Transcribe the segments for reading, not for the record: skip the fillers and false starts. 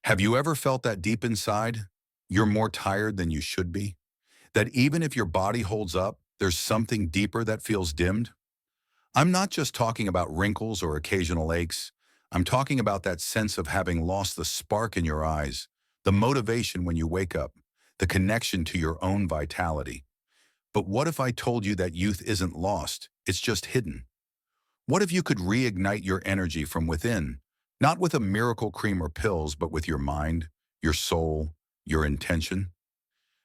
Have you ever felt that deep inside, you're more tired than you should be? That even if your body holds up, there's something deeper that feels dimmed? I'm not just talking about wrinkles or occasional aches. I'm talking about that sense of having lost the spark in your eyes, the motivation when you wake up, the connection to your own vitality. But what if I told you that youth isn't lost, it's just hidden? What if you could reignite your energy from within, not with a miracle cream or pills, but with your mind, your soul, your intention?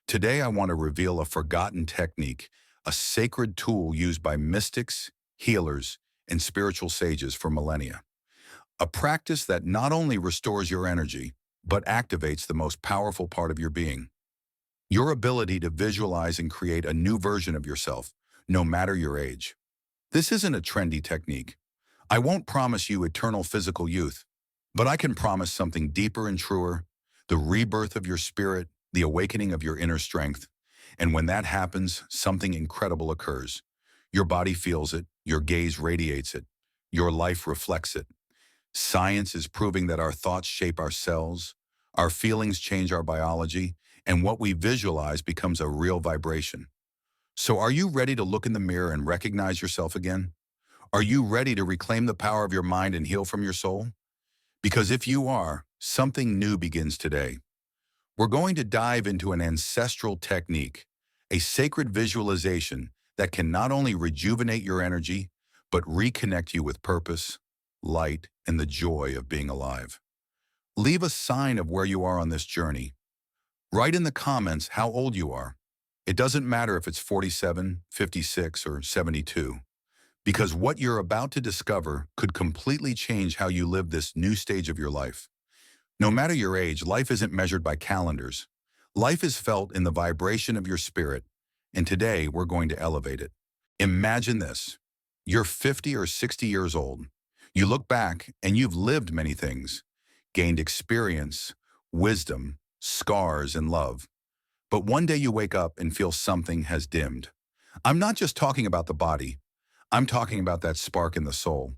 Today, I want to reveal a forgotten technique, a sacred tool used by mystics, healers, and spiritual sages for millennia. A practice that not only restores your energy, but activates the most powerful part of your being, your ability to visualize and create a new version of yourself, no matter your age. This isn't a trendy technique. I won't promise you eternal physical youth, but I can promise something deeper and truer, the rebirth of your spirit, the awakening of your inner strength. And when that happens, something incredible occurs. Your body feels it, your gaze radiates it, your life reflects it. Science is proving that our thoughts shape our cells, our feelings change our biology, and what we visualize becomes a real vibration. So are you ready to look in the mirror and recognize yourself again? Are you ready to reclaim the power of your mind and heal from your soul? Because if you are, something new begins today. We're going to dive into an ancestral technique, a sacred visualization that can not only rejuvenate your energy, but reconnect you with purpose, light, and the joy of being alive. Leave a sign of where you are on this journey. Write in the comments how old you are. It doesn't matter if it's 47, 56, or 72, because what you're about to discover could completely change how you live this new stage of your life. No matter your age, life isn't measured by calendars. Life is felt in the vibration of your spirit, and today we're going to elevate it. Imagine this. You're 50 or 60 years old. You look back and you've lived many things, gained experience, wisdom, scars, and love. But one day you wake up and feel something has dimmed. I'm not just talking about the body. I'm talking about that spark in the soul,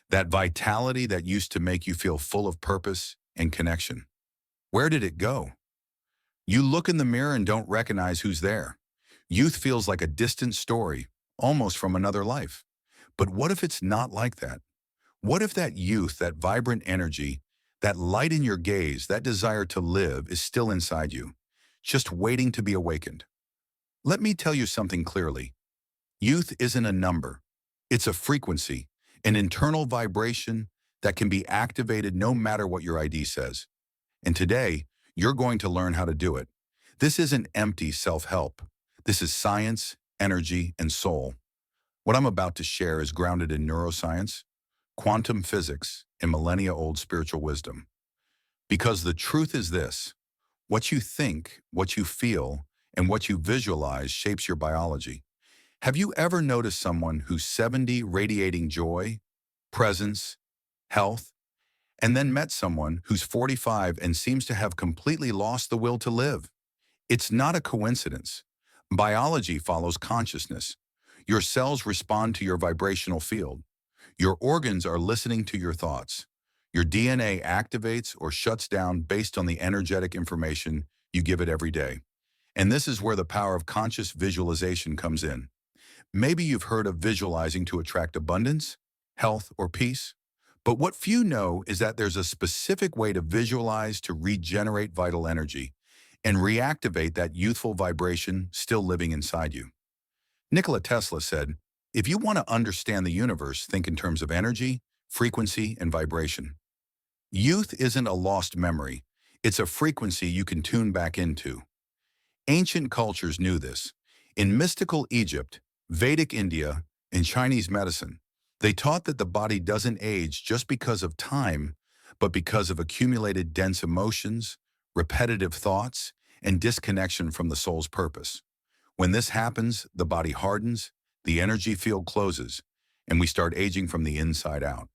that vitality that used to make you feel full of purpose and connection. Where did it go? You look in the mirror and don't recognize who's there. Youth feels like a distant story, almost from another life. But what if it's not like that? What if that youth, that vibrant energy, that light in your gaze, that desire to live is still inside you, just waiting to be awakened? Let me tell you something clearly. Youth isn't a number. It's a frequency, an internal vibration that can be activated no matter what your ID says. And today, you're going to learn how to do it. This isn't empty self-help. This is science, energy, and soul. What I'm about to share is grounded in neuroscience, quantum physics, and millennia-old spiritual wisdom. Because the truth is this: what you think, what you feel, and what you visualize shapes your biology. Have you ever noticed someone who's 70 radiating joy, presence, health, and then met someone who's 45 and seems to have completely lost the will to live? It's not a coincidence. Biology follows consciousness. Your cells respond to your vibrational field. Your organs are listening to your thoughts. Your DNA activates or shuts down based on the energetic information you give it every day. And this is where the power of conscious visualization comes in. Maybe you've heard of visualizing to attract abundance, health, or peace. But what few know is that there's a specific way to visualize to regenerate vital energy and reactivate that youthful vibration still living inside you. Nikola Tesla said, "If you want to understand the universe, think in terms of energy, frequency, and vibration." Youth isn't a lost memory. It's a frequency you can tune back into. Ancient cultures knew this. In mystical Egypt, Vedic India, and Chinese medicine, they taught that the body doesn't age just because of time, but because of accumulated dense emotions, repetitive thoughts, and disconnection from the soul's purpose. When this happens, the body hardens, the energy field closes, and we start aging from the inside out.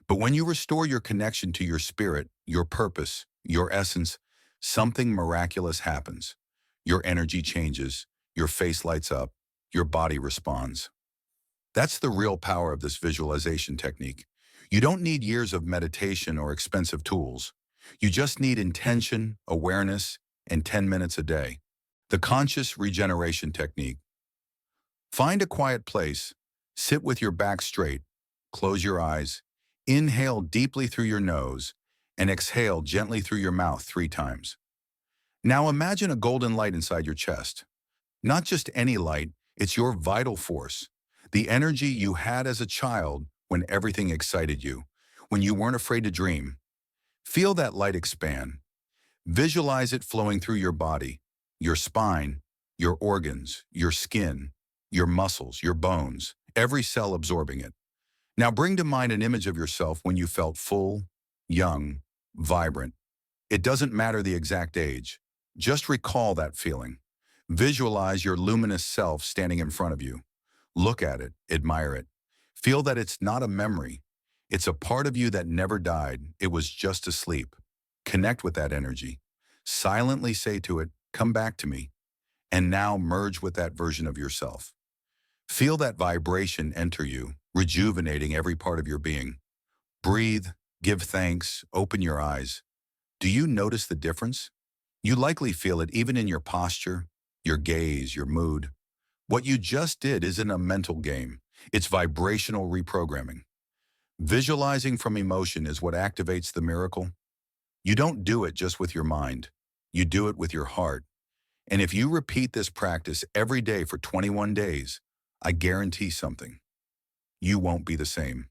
But when you restore your connection to your spirit, your purpose, your essence, something miraculous happens. Your energy changes, your face lights up, your body responds. That's the real power of this visualization technique. You don't need years of meditation or expensive tools. You just need intention, awareness, and 10 minutes a day. The conscious regeneration technique. Find a quiet place, sit with your back straight, close your eyes, inhale deeply through your nose, and exhale gently through your mouth 3 times. Now imagine a golden light inside your chest. Not just any light, it's your vital force. The energy you had as a child when everything excited you, when you weren't afraid to dream. Feel that light expand. Visualize it flowing through your body, your spine, your organs, your skin, your muscles, your bones, every cell absorbing it. Now bring to mind an image of yourself when you felt full, young, vibrant. It doesn't matter the exact age. Just recall that feeling. Visualize your luminous self standing in front of you. Look at it, admire it. Feel that it's not a memory. It's a part of you that never died. It was just asleep. Connect with that energy. Silently say to it, "Come back to me." And now merge with that version of yourself. Feel that vibration enter you, rejuvenating every part of your being. Breathe, give thanks, open your eyes. Do you notice the difference? You likely feel it even in your posture, your gaze, your mood. What you just did isn't a mental game. It's vibrational reprogramming. Visualizing from emotion is what activates the miracle. You don't do it just with your mind. You do it with your heart. And if you repeat this practice every day for 21 days, I guarantee something. You won't be the same.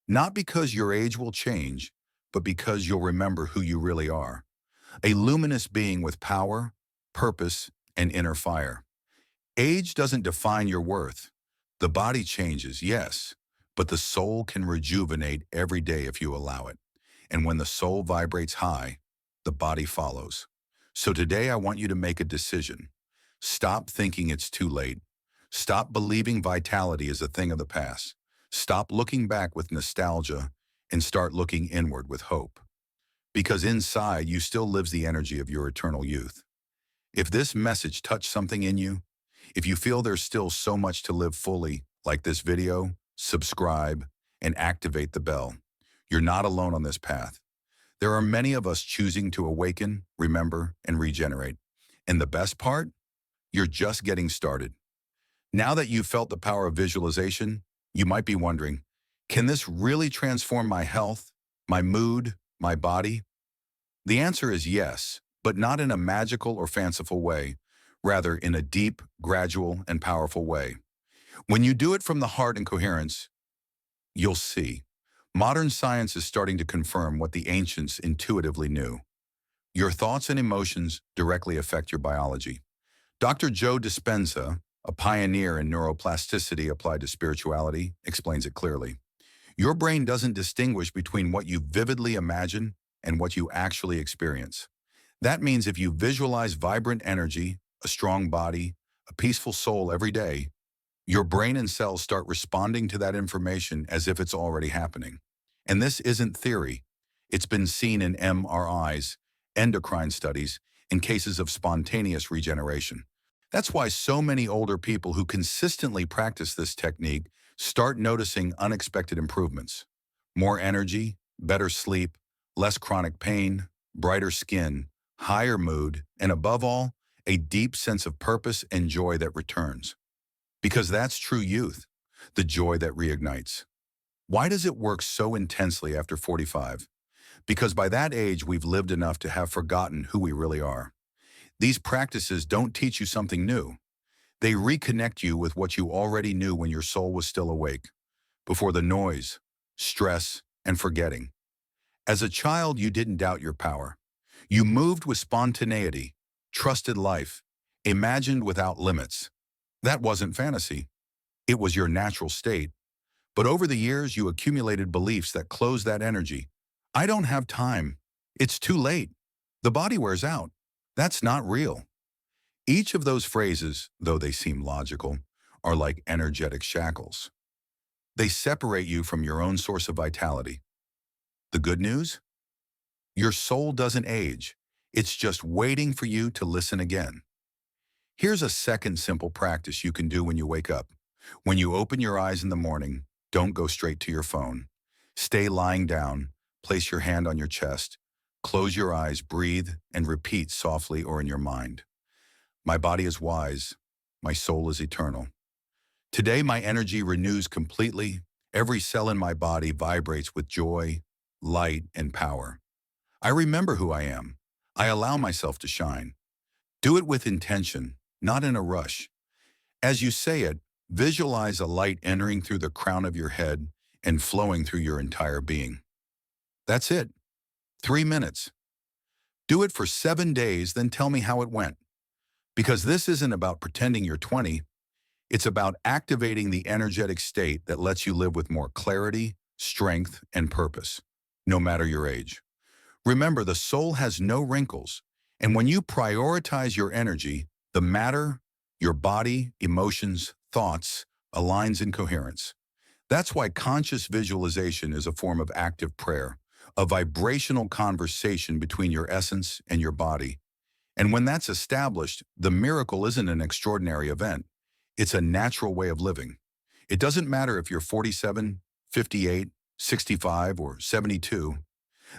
Not because your age will change, but because you'll remember who you really are. A luminous being with power, purpose, and inner fire. Age doesn't define your worth. The body changes, yes, but the soul can rejuvenate every day if you allow it. And when the soul vibrates high, the body follows. So today I want you to make a decision. Stop thinking it's too late. Stop believing vitality is a thing of the past. Stop looking back with nostalgia and start looking inward with hope. Because inside you still lives the energy of your eternal youth. If this message touched something in you, if you feel there's still so much to live fully, like this video, subscribe and activate the bell. You're not alone on this path. There are many of us choosing to awaken, remember, and regenerate. And the best part? You're just getting started. Now that you've felt the power of visualization, you might be wondering, can this really transform my health, my mood, my body? The answer is yes, but not in a magical or fanciful way, rather in a deep, gradual, and powerful way. When you do it from the heart and coherence, you'll see. Modern science is starting to confirm what the ancients intuitively knew. Your thoughts and emotions directly affect your biology. Dr. Joe Dispenza, a pioneer in neuroplasticity applied to spirituality, explains it clearly. Your brain doesn't distinguish between what you vividly imagine and what you actually experience. That means if you visualize vibrant energy, a strong body, a peaceful soul every day, your brain and cells start responding to that information as if it's already happening. And this isn't theory. It's been seen in MRIs, endocrine studies, in cases of spontaneous regeneration. That's why so many older people who consistently practice this technique start noticing unexpected improvements. More energy, better sleep, less chronic pain, brighter skin, higher mood, and above all, a deep sense of purpose and joy that returns. Because that's true youth, the joy that reignites. Why does it work so intensely after 45? Because by that age, we've lived enough to have forgotten who we really are. These practices don't teach you something new. They reconnect you with what you already knew when your soul was still awake, before the noise, stress, and forgetting. As a child, you didn't doubt your power. You moved with spontaneity, trusted life, imagined without limits. That wasn't fantasy. It was your natural state. But over the years, you accumulated beliefs that closed that energy. I don't have time. It's too late. The body wears out. That's not real. Each of those phrases, though they seem logical, are like energetic shackles. They separate you from your own source of vitality. The good news? Your soul doesn't age. It's just waiting for you to listen again. Here's a second simple practice you can do when you wake up. When you open your eyes in the morning, don't go straight to your phone. Stay lying down, place your hand on your chest, Close your eyes, breathe, and repeat softly or in your mind. My body is wise. My soul is eternal. Today, my energy renews completely. Every cell in my body vibrates with joy, light, and power. I remember who I am. I allow myself to shine. Do it with intention, not in a rush. As you say it, visualize a light entering through the crown of your head and flowing through your entire being. That's it. 3 minutes. Do it for 7 days, then tell me how it went. Because this isn't about pretending you're 20, it's about activating the energetic state that lets you live with more clarity, strength, and purpose, no matter your age. Remember, the soul has no wrinkles, and when you prioritize your energy, the matter, your body, emotions, thoughts, aligns in coherence. That's why conscious visualization is a form of active prayer, a vibrational conversation between your essence and your body. And when that's established, the miracle isn't an extraordinary event. It's a natural way of living. It doesn't matter if you're 47, 58, 65, or 72.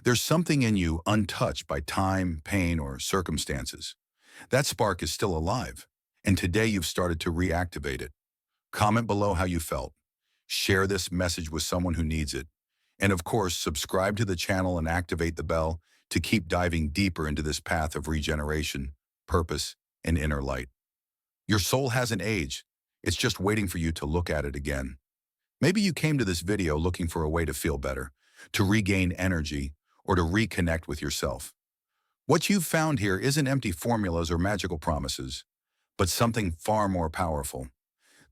There's something in you untouched by time, pain, or circumstances. That spark is still alive, and today you've started to reactivate it. Comment below how you felt. Share this message with someone who needs it. And of course, subscribe to the channel and activate the bell to keep diving deeper into this path of regeneration, purpose, and inner light. Your soul hasn't aged. It's just waiting for you to look at it again. Maybe you came to this video looking for a way to feel better, to regain energy, or to reconnect with yourself. What you've found here isn't empty formulas or magical promises, but something far more powerful.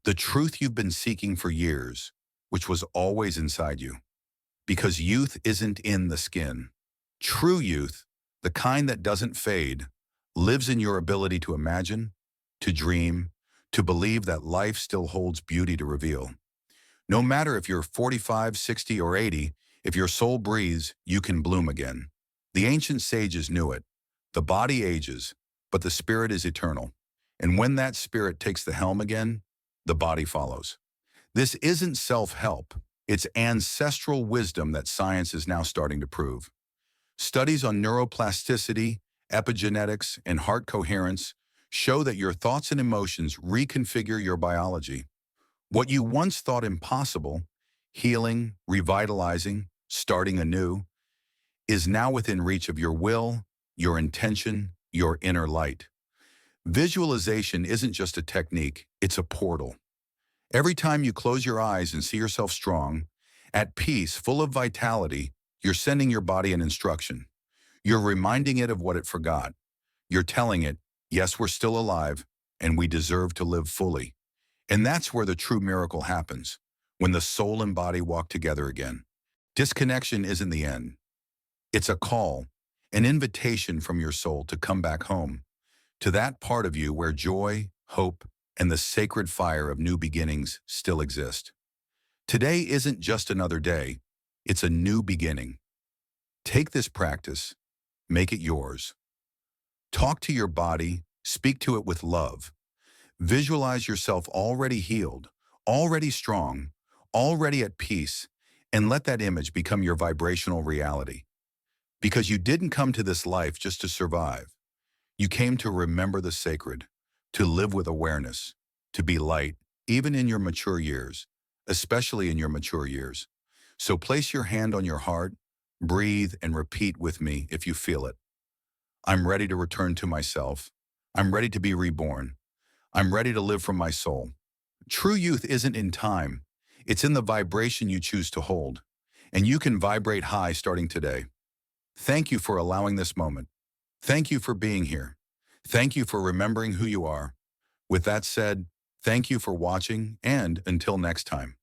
The truth you've been seeking for years, which was always inside you. Because youth isn't in the skin. True youth, the kind that doesn't fade, lives in your ability to imagine, to dream, to believe that life still holds beauty to reveal. No matter if you're 45, 60, or 80, if your soul breathes, you can bloom again. The ancient sages knew it. The body ages, but the spirit is eternal. And when that spirit takes the helm again, the body follows. This isn't self-help. It's ancestral wisdom that science is now starting to prove. Studies on neuroplasticity, epigenetics, and heart coherence show that your thoughts and emotions reconfigure your biology. What you once thought impossible, healing, revitalizing, starting anew, is now within reach of your will, your intention, your inner light. Visualization isn't just a technique, it's a portal. Every time you close your eyes and see yourself strong, at peace, full of vitality, you're sending your body an instruction. You're reminding it of what it forgot. You're telling it, yes, we're still alive, and we deserve to live fully. And that's where the true miracle happens, when the soul and body walk together again. Disconnection isn't the end. It's a call, an invitation from your soul to come back home, to that part of you where joy, hope, and the sacred fire of new beginnings still exist. Today isn't just another day, it's a new beginning. Take this practice, make it yours. Talk to your body, speak to it with love. Visualize yourself already healed, already strong, already at peace, and let that image become your vibrational reality. Because you didn't come to this life just to survive. You came to remember the sacred, to live with awareness, to be light, even in your mature years, especially in your mature years. So place your hand on your heart, breathe, and repeat with me if you feel it. I'm ready to return to myself. I'm ready to be reborn. I'm ready to live from my soul. True youth isn't in time. It's in the vibration you choose to hold. And you can vibrate high starting today. Thank you for allowing this moment. Thank you for being here. Thank you for remembering who you are. With that said, thank you for watching, and until next time.